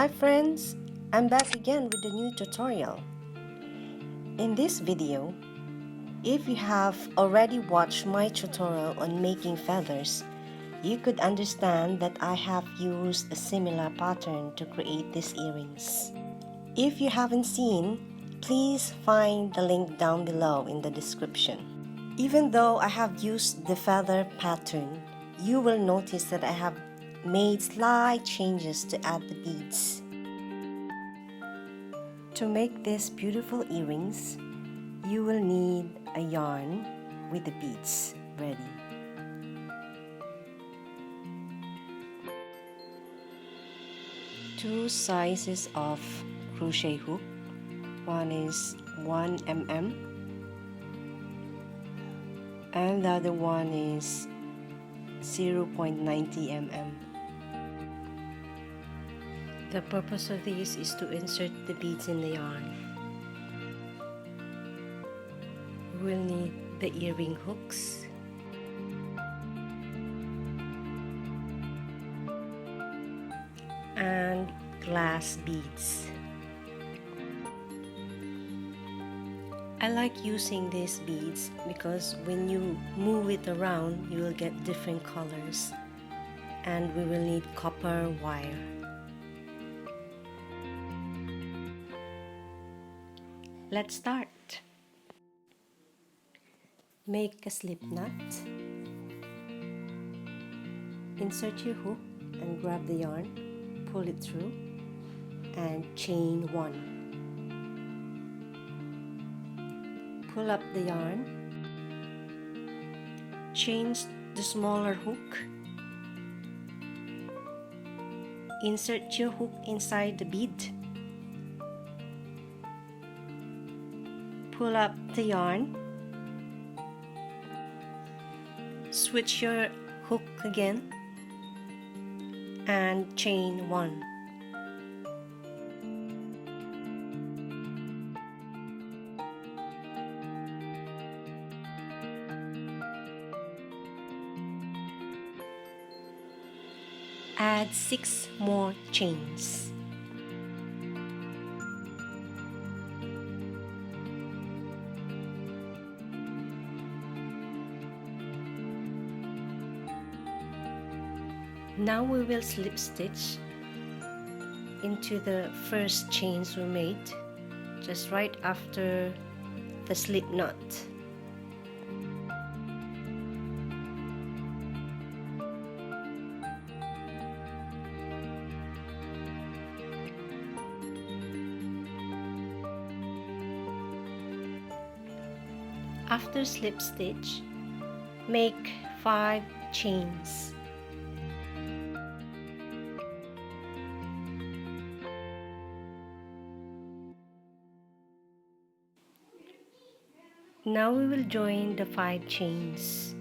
Hi friends, I'm back again with a new tutorial. In this video, if you have already watched my tutorial on making feathers, you could understand that I have used a similar pattern to create these earrings. If you haven't seen, please find the link down below in the description. Even though I have used the feather pattern, you will notice that I have made slight changes to add the beads. To make these beautiful earrings, you will need a yarn with the beads ready. Two sizes of crochet hook. One is 1 mm and the other one is 0.90 mm. The purpose of this is to insert the beads in the yarn. We will need the earring hooks, and glass beads. I like using these beads because when you move it around, you will get different colors, and we will need copper wire. Let's start. Make a slip knot. Insert your hook and grab the yarn, pull it through, and chain 1. Pull up the yarn, change the smaller hook, insert your hook inside the bead, pull up the yarn, switch your hook again, and chain 1. Add 6 more chains. Now we will slip stitch into the first chains we made, just right after the slip knot. After slip stitch, make 5 chains. Now we will join the 5 chains.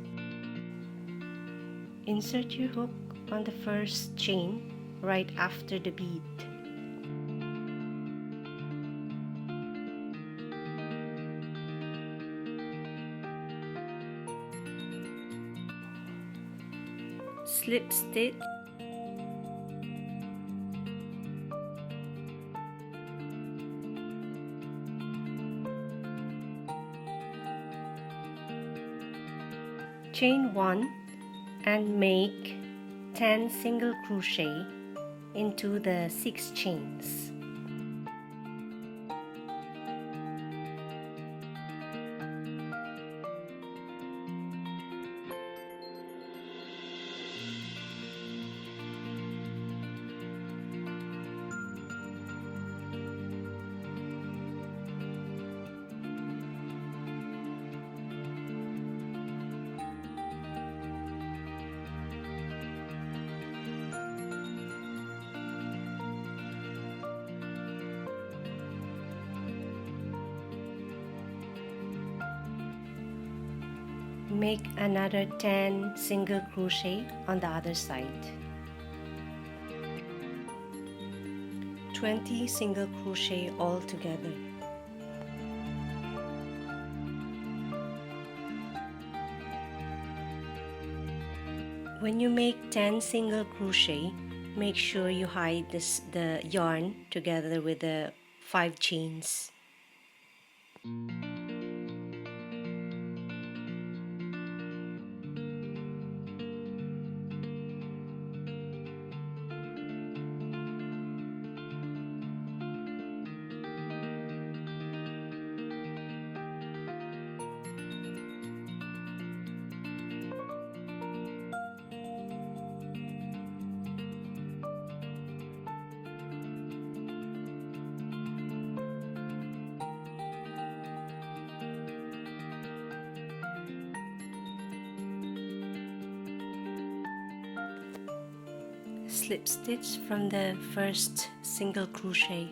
Insert your hook on the first chain right after the bead. Slip stitch, chain 1 and make 10 single crochet into the 6 chains. Make another 10 single crochet on the other side. 20 single crochet all together. When you make 10 single crochet, Make sure you hide the yarn together with the 5 chains. Slip stitch from the first single crochet.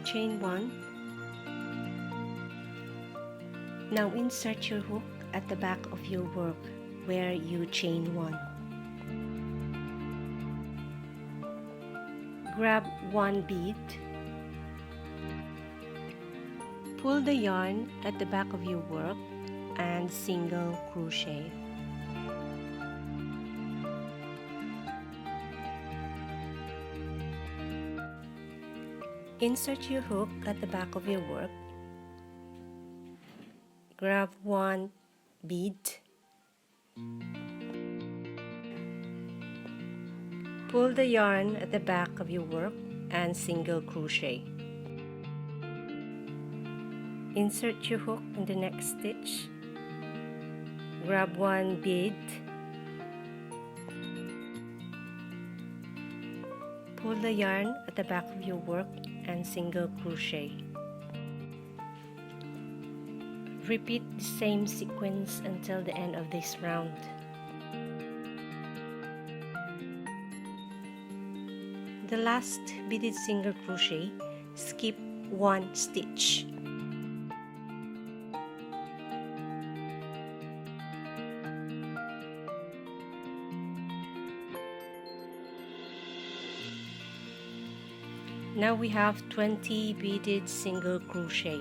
Chain 1. Now insert your hook at the back of your work where you chain 1. Grab 1 bead. Pull the yarn at the back of your work and single crochet. Insert your hook at the back of your work. Grab 1 bead. Pull the yarn at the back of your work and single crochet. Insert your hook in the next stitch. Grab 1 bead. Pull the yarn at the back of your work and single crochet. Repeat the same sequence until the end of this round. The last beaded single crochet, skip 1 stitch. Now we have 20 beaded single crochet.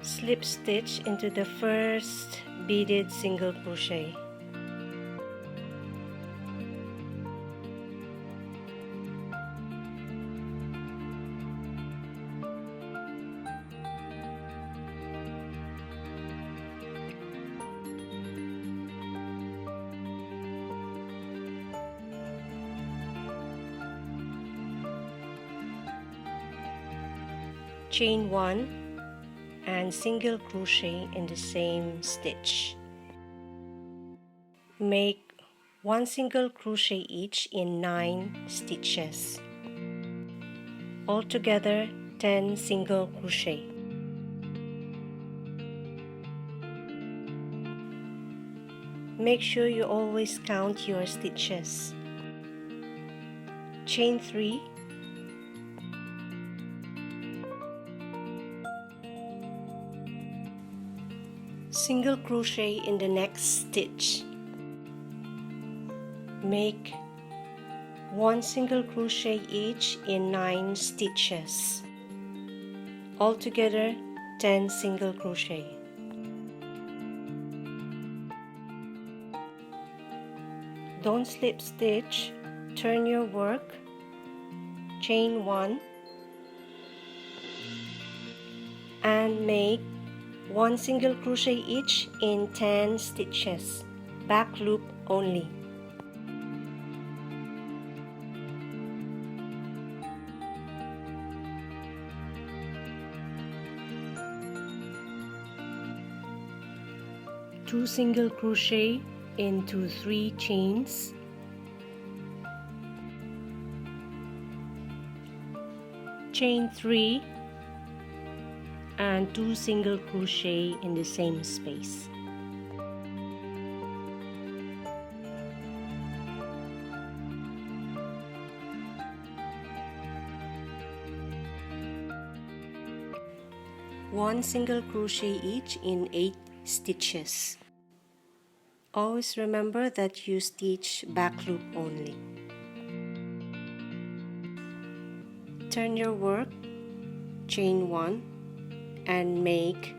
Slip stitch into the first beaded single crochet. Chain 1 and single crochet in the same stitch. Make 1 single crochet each in 9 stitches. Altogether 10 single crochet. Make sure you always count your stitches. Chain 3. Single crochet in the next stitch. Make 1 single crochet each in 9 stitches. Altogether 10 single crochet. Don't slip stitch. Turn your work. Chain 1 and make 1 single crochet each in 10 stitches, back loop only. Two single crochet into 3 chains. Chain 3 and 2 single crochet in the same space. 1 single crochet each in 8 stitches. Always remember that you stitch back loop only. Turn your work, chain 1, and make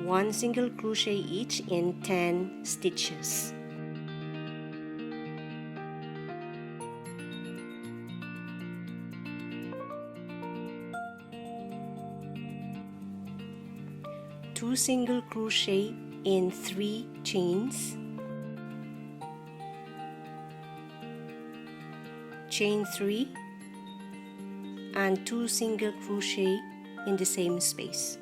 1 single crochet each in 10 stitches. Two single crochet in 3 chains, chain 3, and 2 single crochet in the same space.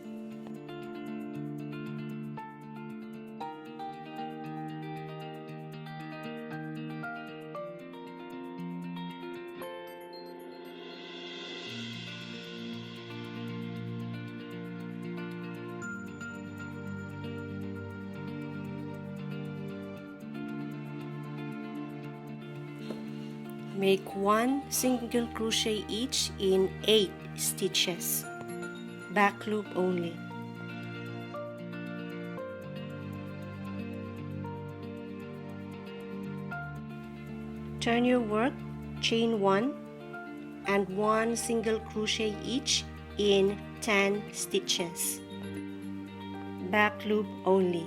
Make 1 single crochet each in 8 stitches, back loop only. Turn your work, chain 1, and 1 single crochet each in 10 stitches, back loop only.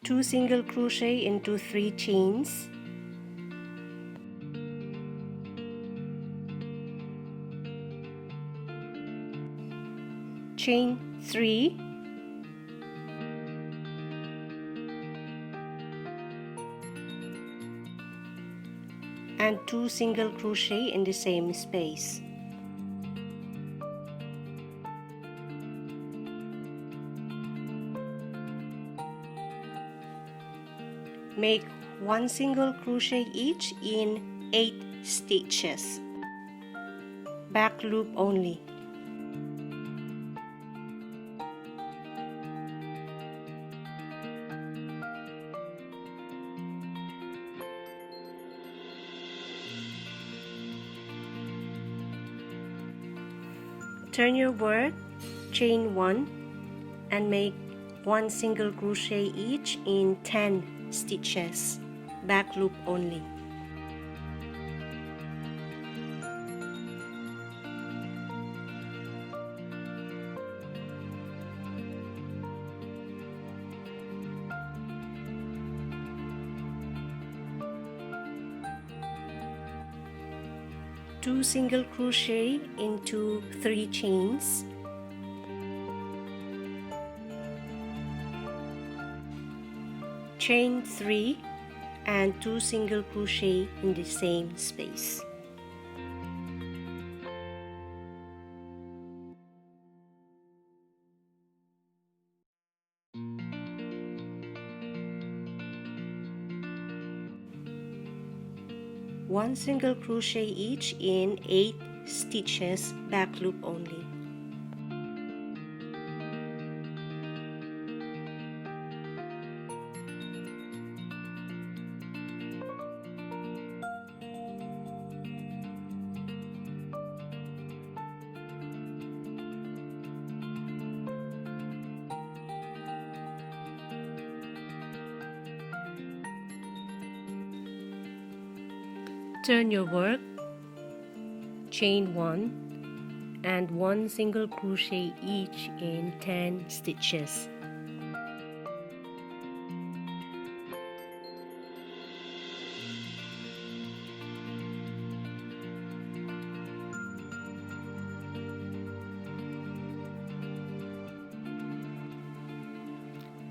Two single crochet into 3 chains, chain 3, and 2 single crochet in the same space. Make 1 single crochet each in 8 stitches, back loop only. Turn your work, chain 1, and make 1 single crochet each in 10 stitches, back loop only. Two single crochet into 3 chains, chain 3, and 2 single crochet in the same space. One single crochet each in 8 stitches, back loop only. Turn your work, chain 1, and 1 single crochet each in 10 stitches.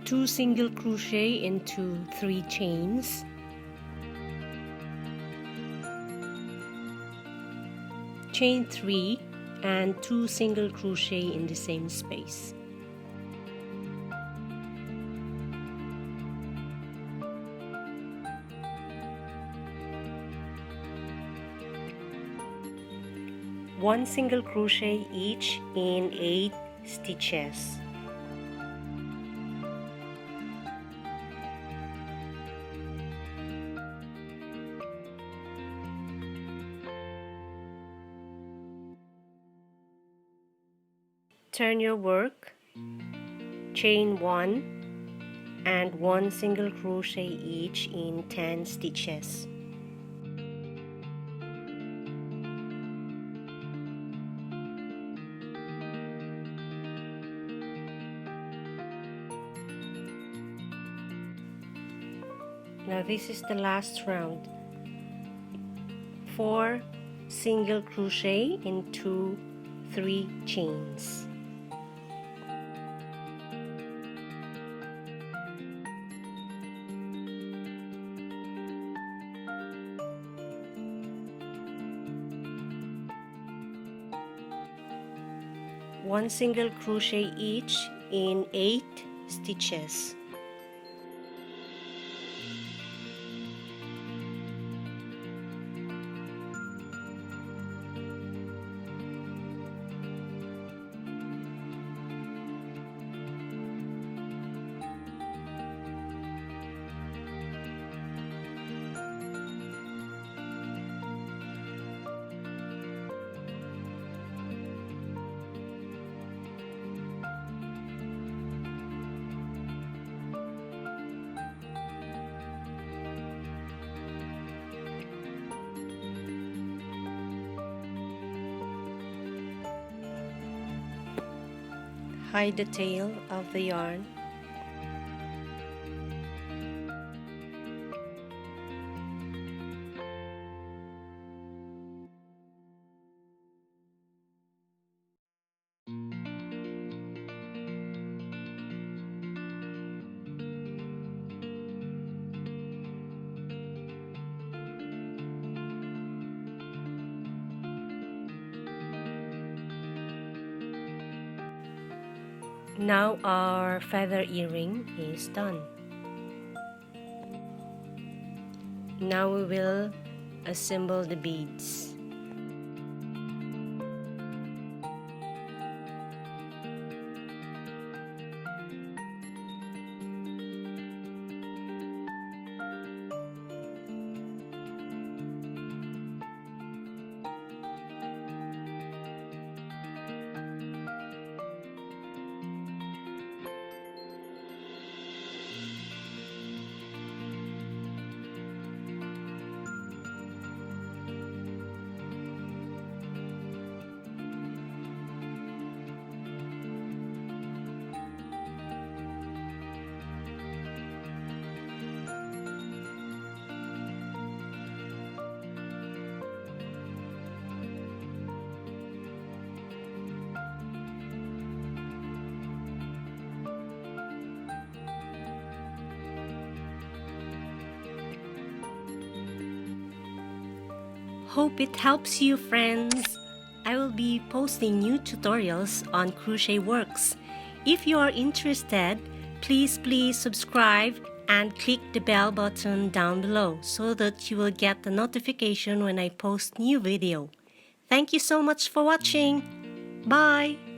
Two single crochet into 3 chains, chain 3, and 2 single crochet in the same space. 1 single crochet each in 8 stitches. Turn your work, chain 1 and 1 single crochet each in 10 stitches. Now this is the last round. 4 single crochet into 3 chains. One single crochet each in 8 stitches. Hide the tail of the yarn. Now our feather earring is done. Now we will assemble the beads. Hope it helps you, friends. I will be posting new tutorials on Crochet Works. If you are interested, please subscribe and click the bell button down below so that you will get the notification when I post new video. Thank you so much for watching. Bye!